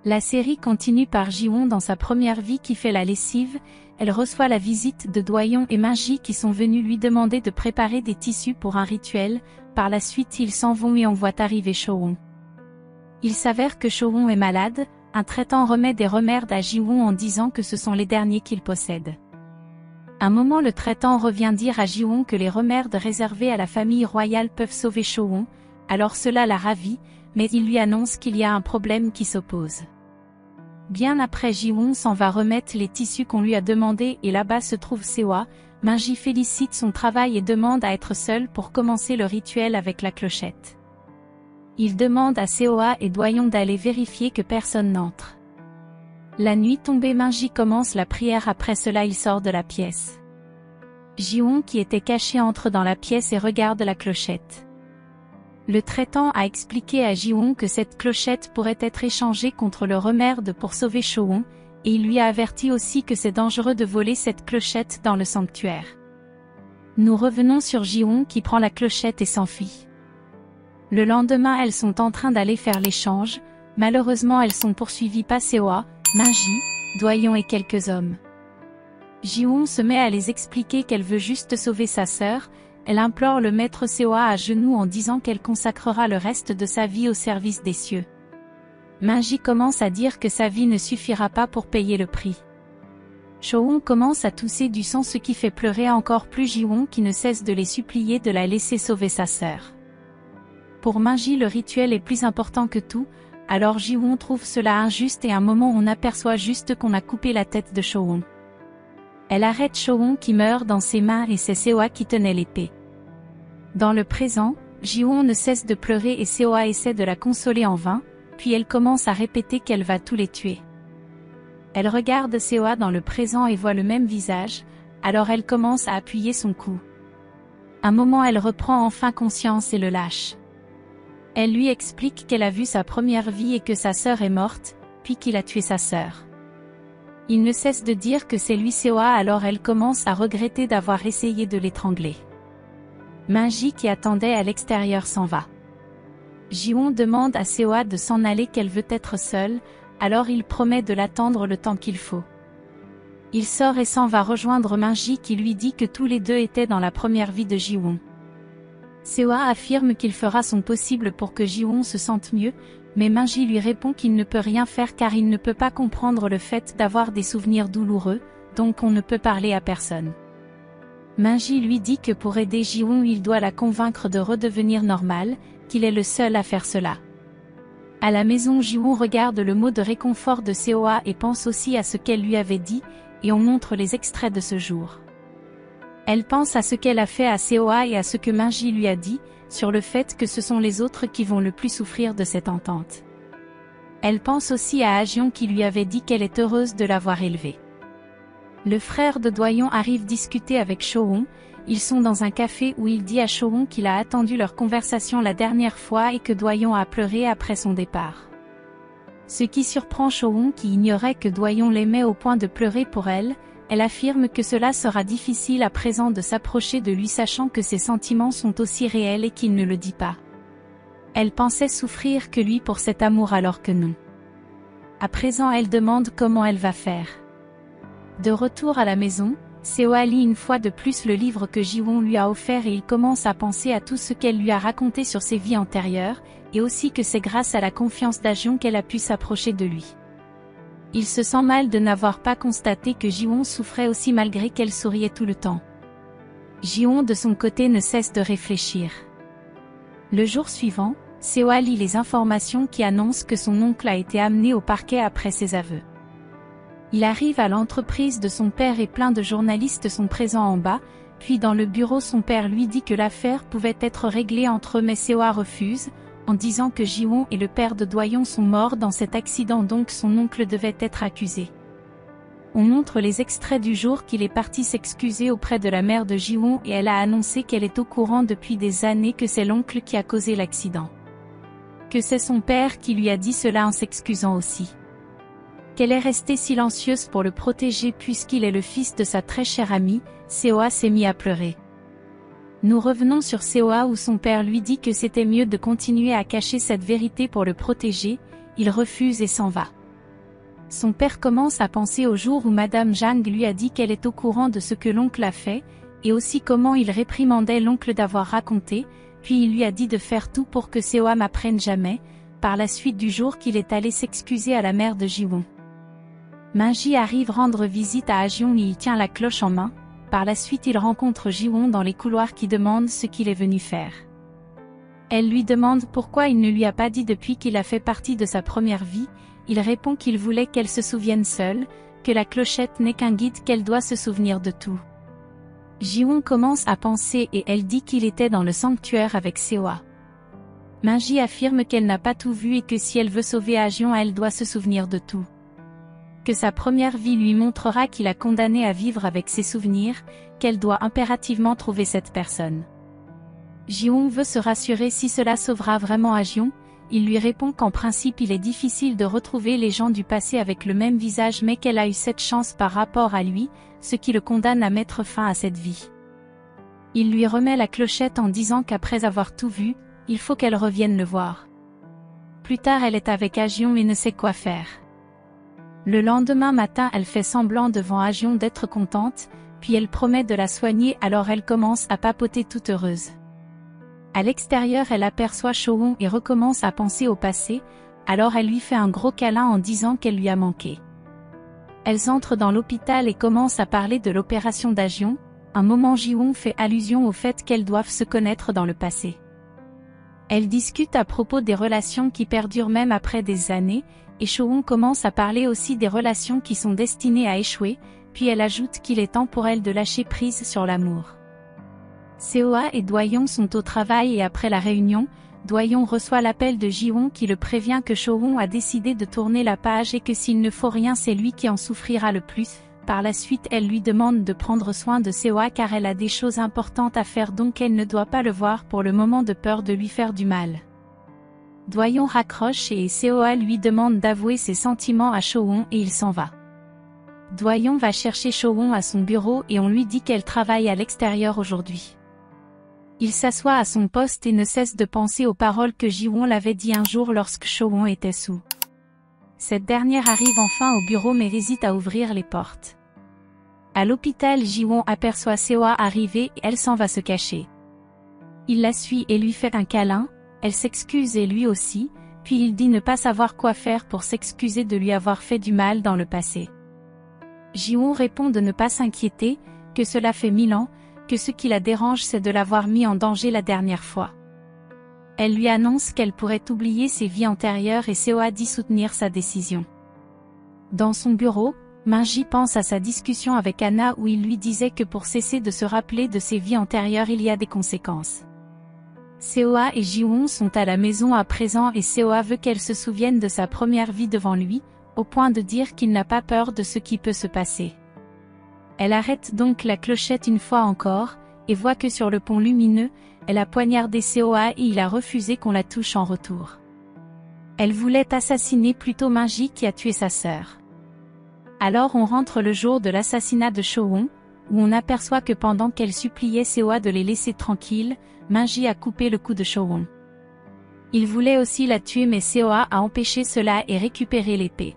La série continue par Ji-won dans sa première vie qui fait la lessive. Elle reçoit la visite de Doyon et Minji qui sont venus lui demander de préparer des tissus pour un rituel. Par la suite ils s'en vont et on voit arriver Cho-won. Il s'avère que Cho-won est malade, un traitant remet des remèdes à Ji-won en disant que ce sont les derniers qu'il possède. Un moment le traitant revient dire à Ji-won que les remèdes réservés à la famille royale peuvent sauver Cho-won, alors cela la ravit, mais il lui annonce qu'il y a un problème qui s'oppose. Bien après Ji-won s'en va remettre les tissus qu'on lui a demandé et là-bas se trouve Seoa. Minji félicite son travail et demande à être seul pour commencer le rituel avec la clochette. Il demande à Seoa et Doyon d'aller vérifier que personne n'entre. La nuit tombée Minji commence la prière après cela il sort de la pièce. Ji-won qui était caché entre dans la pièce et regarde la clochette. Le traitant a expliqué à Ji-won que cette clochette pourrait être échangée contre le remède pour sauver Cho-won, et il lui a averti aussi que c'est dangereux de voler cette clochette dans le sanctuaire. Nous revenons sur Ji-won qui prend la clochette et s'enfuit. Le lendemain elles sont en train d'aller faire l'échange, malheureusement elles sont poursuivies par Seoa, Minji, Doyon et quelques hommes. Ji-won se met à les expliquer qu'elle veut juste sauver sa sœur, elle implore le maître Seoa à genoux en disant qu'elle consacrera le reste de sa vie au service des cieux. Minji commence à dire que sa vie ne suffira pas pour payer le prix. Cho-won commence à tousser du sang ce qui fait pleurer encore plus Ji-won qui ne cesse de les supplier de la laisser sauver sa sœur. Pour Minji le rituel est plus important que tout, alors Ji-won trouve cela injuste et à un moment on aperçoit juste qu'on a coupé la tête de Cho-won. Elle arrête Cho-won qui meurt dans ses mains et c'est Seoa qui tenait l'épée. Dans le présent, Ji-won ne cesse de pleurer et Seoa essaie de la consoler en vain, puis elle commence à répéter qu'elle va tous les tuer. Elle regarde Seoa dans le présent et voit le même visage, alors elle commence à appuyer son cou. Un moment elle reprend enfin conscience et le lâche. Elle lui explique qu'elle a vu sa première vie et que sa sœur est morte, puis qu'il a tué sa sœur. Il ne cesse de dire que c'est lui Seoa alors elle commence à regretter d'avoir essayé de l'étrangler. Minji qui attendait à l'extérieur s'en va. Ji-won demande à Seoa de s'en aller qu'elle veut être seule, alors il promet de l'attendre le temps qu'il faut. Il sort et s'en va rejoindre Minji qui lui dit que tous les deux étaient dans la première vie de Ji-won. Seoa affirme qu'il fera son possible pour que Ji-won se sente mieux, mais Minji lui répond qu'il ne peut rien faire car il ne peut pas comprendre le fait d'avoir des souvenirs douloureux, donc on ne peut parler à personne. Minji lui dit que pour aider Ji-won il doit la convaincre de redevenir normale, qu'il est le seul à faire cela. À la maison Ji-won regarde le mot de réconfort de Seoa et pense aussi à ce qu'elle lui avait dit, et on montre les extraits de ce jour. Elle pense à ce qu'elle a fait à Seoa et à ce que Minji lui a dit, sur le fait que ce sont les autres qui vont le plus souffrir de cette entente. Elle pense aussi à Ajion qui lui avait dit qu'elle est heureuse de l'avoir élevé. Le frère de Doyon arrive discuter avec Cho-won, ils sont dans un café où il dit à Cho-won qu'il a attendu leur conversation la dernière fois et que Doyon a pleuré après son départ. Ce qui surprend Cho-won qui ignorait que Doyon l'aimait au point de pleurer pour elle, elle affirme que cela sera difficile à présent de s'approcher de lui sachant que ses sentiments sont aussi réels et qu'il ne le dit pas. Elle pensait souffrir que lui pour cet amour alors que non. À présent elle demande comment elle va faire. De retour à la maison, Seoa lit une fois de plus le livre que Ji-won lui a offert et il commence à penser à tout ce qu'elle lui a raconté sur ses vies antérieures, et aussi que c'est grâce à la confiance d'Ajion qu'elle a pu s'approcher de lui. Il se sent mal de n'avoir pas constaté que Ji-won souffrait aussi malgré qu'elle souriait tout le temps. Ji-won de son côté ne cesse de réfléchir. Le jour suivant, Seoa lit les informations qui annoncent que son oncle a été amené au parquet après ses aveux. Il arrive à l'entreprise de son père et plein de journalistes sont présents en bas, puis dans le bureau son père lui dit que l'affaire pouvait être réglée entre eux mais Seoa refuse, en disant que Ji-won et le père de Doyon sont morts dans cet accident donc son oncle devait être accusé. On montre les extraits du jour qu'il est parti s'excuser auprès de la mère de Ji-won et elle a annoncé qu'elle est au courant depuis des années que c'est l'oncle qui a causé l'accident. Que c'est son père qui lui a dit cela en s'excusant aussi. Qu'elle est restée silencieuse pour le protéger puisqu'il est le fils de sa très chère amie, Seoa s'est mis à pleurer. Nous revenons sur Seoa où son père lui dit que c'était mieux de continuer à cacher cette vérité pour le protéger, il refuse et s'en va. Son père commence à penser au jour où Madame Zhang lui a dit qu'elle est au courant de ce que l'oncle a fait, et aussi comment il réprimandait l'oncle d'avoir raconté, puis il lui a dit de faire tout pour que Seoa m'apprenne jamais, par la suite du jour qu'il est allé s'excuser à la mère de Jiwon. Minji arrive rendre visite à Ajion et il tient la cloche en main, par la suite il rencontre Jiwon dans les couloirs qui demande ce qu'il est venu faire. Elle lui demande pourquoi il ne lui a pas dit depuis qu'il a fait partie de sa première vie, il répond qu'il voulait qu'elle se souvienne seule, que la clochette n'est qu'un guide qu'elle doit se souvenir de tout. Jiwon commence à penser et elle dit qu'il était dans le sanctuaire avec Seoa. Minji affirme qu'elle n'a pas tout vu et que si elle veut sauver Ajion elle doit se souvenir de tout. Que sa première vie lui montrera qu'il a condamné à vivre avec ses souvenirs, qu'elle doit impérativement trouver cette personne. Jiwon veut se rassurer si cela sauvera vraiment Ajion, il lui répond qu'en principe il est difficile de retrouver les gens du passé avec le même visage mais qu'elle a eu cette chance par rapport à lui, ce qui le condamne à mettre fin à cette vie. Il lui remet la clochette en disant qu'après avoir tout vu, il faut qu'elle revienne le voir. Plus tard elle est avec Ajion et ne sait quoi faire. Le lendemain matin elle fait semblant devant Ajion d'être contente, puis elle promet de la soigner alors elle commence à papoter toute heureuse. À l'extérieur elle aperçoit Showon et recommence à penser au passé, alors elle lui fait un gros câlin en disant qu'elle lui a manqué. Elles entrent dans l'hôpital et commencent à parler de l'opération d'Ajion, un moment Jiwon fait allusion au fait qu'elles doivent se connaître dans le passé. Elles discutent à propos des relations qui perdurent même après des années, et Showon commence à parler aussi des relations qui sont destinées à échouer, puis elle ajoute qu'il est temps pour elle de lâcher prise sur l'amour. Seoa et Doyon sont au travail et après la réunion, Doyon reçoit l'appel de Jiwon qui le prévient que Showon a décidé de tourner la page et que s'il ne faut rien c'est lui qui en souffrira le plus. Par la suite elle lui demande de prendre soin de Seoa car elle a des choses importantes à faire donc elle ne doit pas le voir pour le moment de peur de lui faire du mal. Doyon raccroche et Seoa lui demande d'avouer ses sentiments à Showon et il s'en va. Doyon va chercher Showon à son bureau et on lui dit qu'elle travaille à l'extérieur aujourd'hui. Il s'assoit à son poste et ne cesse de penser aux paroles que Jiwon l'avait dit un jour lorsque Showon était sous. Cette dernière arrive enfin au bureau mais hésite à ouvrir les portes. À l'hôpital Jiwon aperçoit Seoa arriver et elle s'en va se cacher. Il la suit et lui fait un câlin, elle s'excuse et lui aussi, puis il dit ne pas savoir quoi faire pour s'excuser de lui avoir fait du mal dans le passé. Jiwon répond de ne pas s'inquiéter, que cela fait 1000 ans, que ce qui la dérange c'est de l'avoir mis en danger la dernière fois. Elle lui annonce qu'elle pourrait oublier ses vies antérieures et Seoa dit soutenir sa décision. Dans son bureau, Minji pense à sa discussion avec Anna où il lui disait que pour cesser de se rappeler de ses vies antérieures il y a des conséquences. Seoa et Jiwon sont à la maison à présent et Seoa veut qu'elle se souvienne de sa première vie devant lui, au point de dire qu'il n'a pas peur de ce qui peut se passer. Elle arrête donc la clochette une fois encore, et voit que sur le pont lumineux, elle a poignardé Seoa et il a refusé qu'on la touche en retour. Elle voulait assassiner plutôt Minji qui a tué sa sœur. Alors on rentre le jour de l'assassinat de Showon, où on aperçoit que pendant qu'elle suppliait Seoa de les laisser tranquilles, Minji a coupé le cou de Showon. Il voulait aussi la tuer mais Seoa a empêché cela et récupéré l'épée.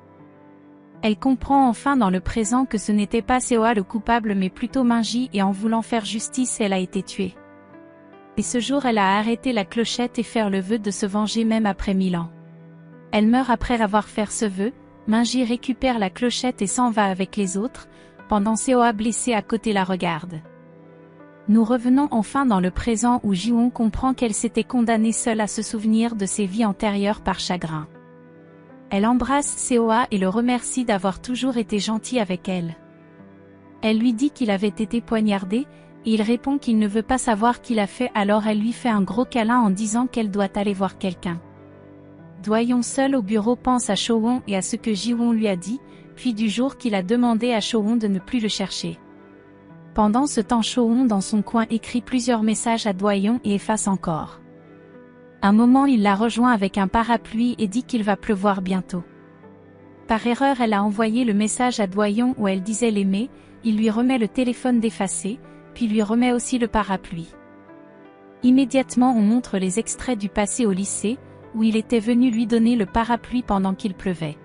Elle comprend enfin dans le présent que ce n'était pas Seoa le coupable mais plutôt Minji et en voulant faire justice elle a été tuée. Et ce jour elle a arrêté la clochette et fait le vœu de se venger même après 1000 ans. Elle meurt après avoir fait ce vœu, Minji récupère la clochette et s'en va avec les autres, pendant Seoa blessée à côté la regarde. Nous revenons enfin dans le présent où Jiwon comprend qu'elle s'était condamnée seule à se souvenir de ses vies antérieures par chagrin. Elle embrasse Seoa et le remercie d'avoir toujours été gentil avec elle. Elle lui dit qu'il avait été poignardé, et il répond qu'il ne veut pas savoir qui l'a fait alors elle lui fait un gros câlin en disant qu'elle doit aller voir quelqu'un. Doyon seul au bureau pense à Showon et à ce que Jiwon lui a dit, puis du jour qu'il a demandé à Showon de ne plus le chercher. Pendant ce temps Showon dans son coin écrit plusieurs messages à Doyon et efface encore. Un moment il la rejoint avec un parapluie et dit qu'il va pleuvoir bientôt. Par erreur elle a envoyé le message à Doyon où elle disait l'aimer, il lui remet le téléphone d'effacer, puis lui remet aussi le parapluie. Immédiatement on montre les extraits du passé au lycée, où il était venu lui donner le parapluie pendant qu'il pleuvait.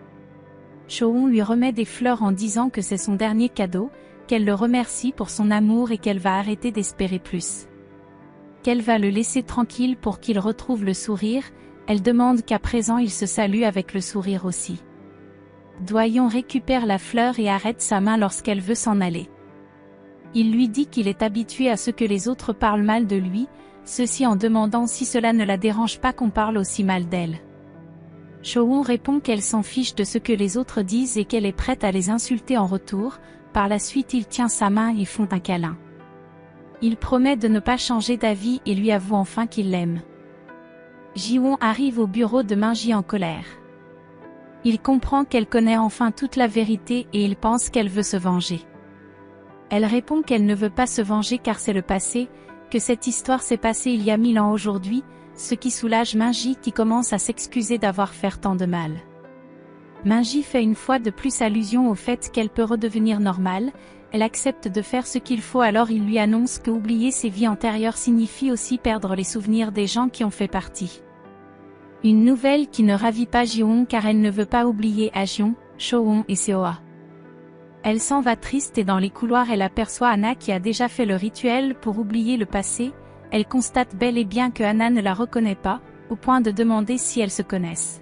Cho-won lui remet des fleurs en disant que c'est son dernier cadeau, qu'elle le remercie pour son amour et qu'elle va arrêter d'espérer plus. Qu'elle va le laisser tranquille pour qu'il retrouve le sourire, elle demande qu'à présent il se salue avec le sourire aussi. Do-yeon récupère la fleur et arrête sa main lorsqu'elle veut s'en aller. Il lui dit qu'il est habitué à ce que les autres parlent mal de lui, ceci en demandant si cela ne la dérange pas qu'on parle aussi mal d'elle. Cho-won répond qu'elle s'en fiche de ce que les autres disent et qu'elle est prête à les insulter en retour. Par la suite il tient sa main et font un câlin. Il promet de ne pas changer d'avis et lui avoue enfin qu'il l'aime. Ji-won arrive au bureau de Min-ji en colère. Il comprend qu'elle connaît enfin toute la vérité et il pense qu'elle veut se venger. Elle répond qu'elle ne veut pas se venger car c'est le passé, que cette histoire s'est passée il y a 1000 ans aujourd'hui, ce qui soulage Min-ji qui commence à s'excuser d'avoir fait tant de mal. Min-ji fait une fois de plus allusion au fait qu'elle peut redevenir normale, elle accepte de faire ce qu'il faut alors il lui annonce que oublier ses vies antérieures signifie aussi perdre les souvenirs des gens qui ont fait partie. Une nouvelle qui ne ravit pas Ji-won car elle ne veut pas oublier Ha-jeon, Cho-won et Seo-ah. Elle s'en va triste et dans les couloirs elle aperçoit Anna qui a déjà fait le rituel pour oublier le passé, elle constate bel et bien que Anna ne la reconnaît pas, au point de demander si elles se connaissent.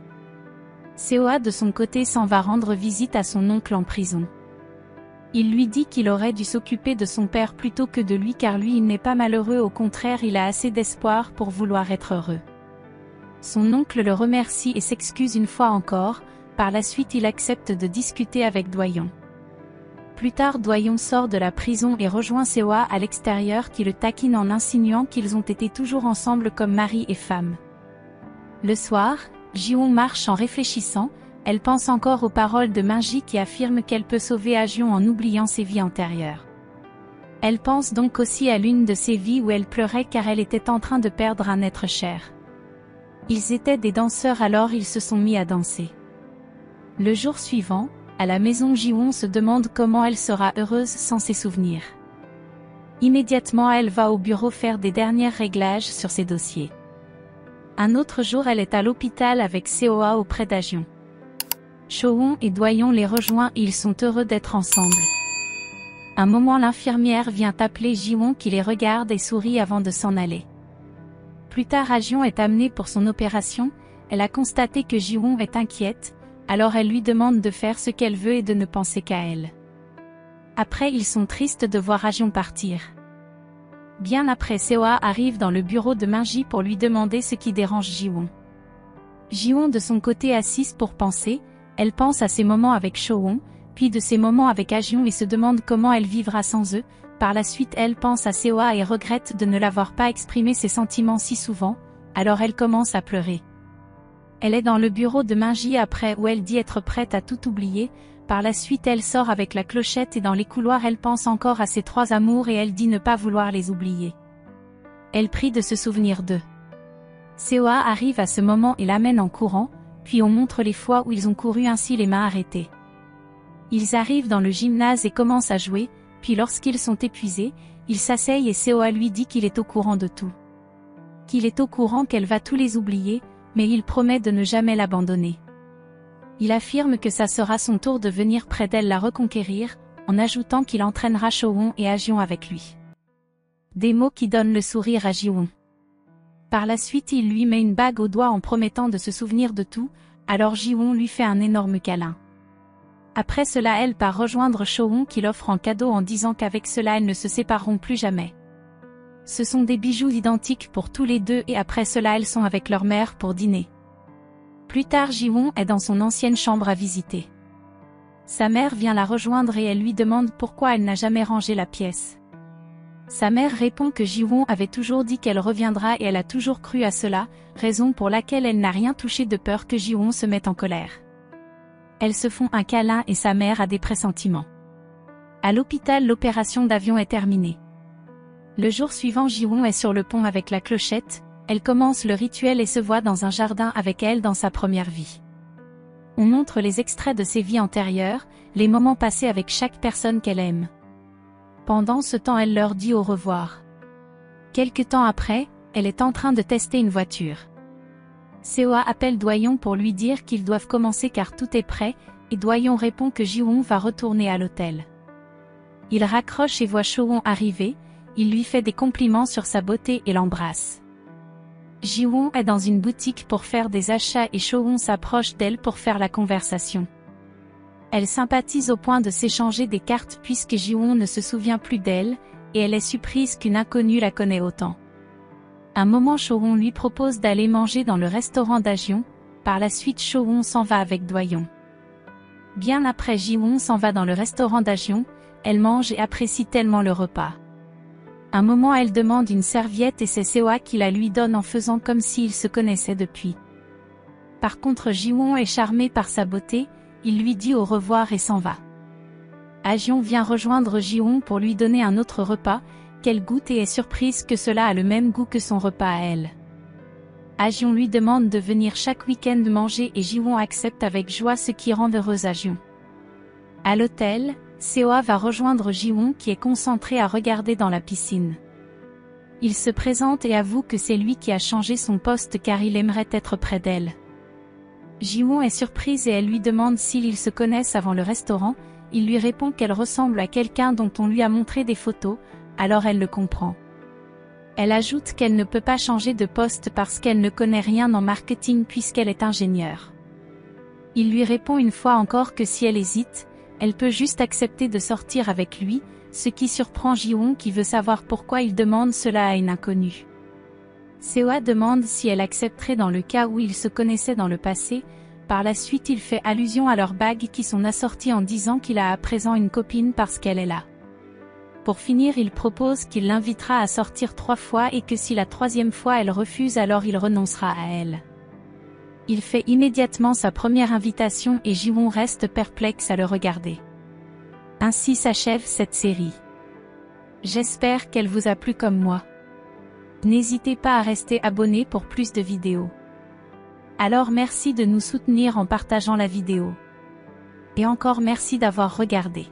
Seo-ah de son côté s'en va rendre visite à son oncle en prison. Il lui dit qu'il aurait dû s'occuper de son père plutôt que de lui car lui il n'est pas malheureux, au contraire il a assez d'espoir pour vouloir être heureux. Son oncle le remercie et s'excuse une fois encore, par la suite il accepte de discuter avec Do-yeon. Plus tard Do-yeon sort de la prison et rejoint Seo-ah à l'extérieur qui le taquine en insinuant qu'ils ont été toujours ensemble comme mari et femme. Le soir, Ji-won marche en réfléchissant, elle pense encore aux paroles de Min-ji qui affirme qu'elle peut sauver Ha-jeon en oubliant ses vies antérieures. Elle pense donc aussi à l'une de ses vies où elle pleurait car elle était en train de perdre un être cher. Ils étaient des danseurs alors ils se sont mis à danser. Le jour suivant, à la maison Ji-won se demande comment elle sera heureuse sans ses souvenirs. Immédiatement elle va au bureau faire des derniers réglages sur ses dossiers. Un autre jour elle est à l'hôpital avec Seo-ah auprès d'Ha-jeon. Cho-won et Do-yeon les rejoignent et ils sont heureux d'être ensemble. Un moment l'infirmière vient appeler Ji-won qui les regarde et sourit avant de s'en aller. Plus tard Ha-jeon est amenée pour son opération, elle a constaté que Ji-won est inquiète, alors elle lui demande de faire ce qu'elle veut et de ne penser qu'à elle. Après ils sont tristes de voir Ha-jeon partir. Bien après Seo-ah arrive dans le bureau de Min-ji pour lui demander ce qui dérange Ji-won. Ji-won de son côté assise pour penser, elle pense à ses moments avec Cho-won, puis de ses moments avec Ha-jeon et se demande comment elle vivra sans eux. Par la suite elle pense à Seo-ah et regrette de ne l'avoir pas exprimé ses sentiments si souvent, alors elle commence à pleurer. Elle est dans le bureau de Min-ji après où elle dit être prête à tout oublier, par la suite elle sort avec la clochette et dans les couloirs elle pense encore à ses 3 amours et elle dit ne pas vouloir les oublier. Elle prie de se souvenir d'eux. Seo-ah arrive à ce moment et l'amène en courant, puis on montre les fois où ils ont couru ainsi les mains arrêtées. Ils arrivent dans le gymnase et commencent à jouer, puis lorsqu'ils sont épuisés, ils s'asseyent et Seo-ah lui dit qu'il est au courant de tout. Qu'il est au courant qu'elle va tous les oublier, mais il promet de ne jamais l'abandonner. Il affirme que ça sera son tour de venir près d'elle la reconquérir, en ajoutant qu'il entraînera Cho-won et Ha-jeon avec lui. Des mots qui donnent le sourire à Ji-won. Par la suite il lui met une bague au doigt en promettant de se souvenir de tout, alors Ji-won lui fait un énorme câlin. Après cela elle part rejoindre Cho-won qui l'offre en cadeau en disant qu'avec cela elles ne se sépareront plus jamais. Ce sont des bijoux identiques pour tous les deux et après cela elles sont avec leur mère pour dîner. Plus tard Ji-won est dans son ancienne chambre à visiter. Sa mère vient la rejoindre et elle lui demande pourquoi elle n'a jamais rangé la pièce. Sa mère répond que Ji-won avait toujours dit qu'elle reviendra et elle a toujours cru à cela, raison pour laquelle elle n'a rien touché de peur que Ji-won se mette en colère. Elles se font un câlin et sa mère a des pressentiments. À l'hôpital l'opération d'avion est terminée. Le jour suivant Ji-won est sur le pont avec la clochette, elle commence le rituel et se voit dans un jardin avec elle dans sa première vie. On montre les extraits de ses vies antérieures, les moments passés avec chaque personne qu'elle aime. Pendant ce temps elle leur dit au revoir. Quelque temps après, elle est en train de tester une voiture. Seo-ah appelle Do-yeon pour lui dire qu'ils doivent commencer car tout est prêt, et Doyon répond que Ji-won va retourner à l'hôtel. Il raccroche et voit Cho-won arriver, il lui fait des compliments sur sa beauté et l'embrasse. Ji-won est dans une boutique pour faire des achats et Cho-won s'approche d'elle pour faire la conversation. Elle sympathise au point de s'échanger des cartes puisque Ji-won ne se souvient plus d'elle, et elle est surprise qu'une inconnue la connaît autant. Un moment Cho-won lui propose d'aller manger dans le restaurant d'Ajion, par la suite Cho-won s'en va avec Doyon. Bien après Ji-won s'en va dans le restaurant d'Ajion, elle mange et apprécie tellement le repas. Un moment elle demande une serviette et c'est Seo-ah qui la lui donne en faisant comme s'ils se connaissaient depuis. Par contre Ji-won est charmé par sa beauté, il lui dit au revoir et s'en va. Ajion vient rejoindre Ji-won pour lui donner un autre repas, qu'elle goûte et est surprise que cela a le même goût que son repas à elle. Ajion lui demande de venir chaque week-end manger et Ji-won accepte avec joie ce qui rend heureuse Ajion. À l'hôtel, Seo-ah va rejoindre Ji-won qui est concentré à regarder dans la piscine. Il se présente et avoue que c'est lui qui a changé son poste car il aimerait être près d'elle. Ji-won est surprise et elle lui demande s'ils se connaissent avant le restaurant, il lui répond qu'elle ressemble à quelqu'un dont on lui a montré des photos, alors elle le comprend. Elle ajoute qu'elle ne peut pas changer de poste parce qu'elle ne connaît rien en marketing puisqu'elle est ingénieure. Il lui répond une fois encore que si elle hésite, elle peut juste accepter de sortir avec lui, ce qui surprend Ji-won qui veut savoir pourquoi il demande cela à une inconnue. Seo-ah demande si elle accepterait dans le cas où ils se connaissaient dans le passé, par la suite il fait allusion à leurs bagues qui sont assorties en disant qu'il a à présent une copine parce qu'elle est là. Pour finir il propose qu'il l'invitera à sortir 3 fois et que si la 3e fois elle refuse alors il renoncera à elle. Il fait immédiatement sa première invitation et Ji-won reste perplexe à le regarder. Ainsi s'achève cette série. J'espère qu'elle vous a plu comme moi. N'hésitez pas à rester abonné pour plus de vidéos. Alors merci de nous soutenir en partageant la vidéo. Et encore merci d'avoir regardé.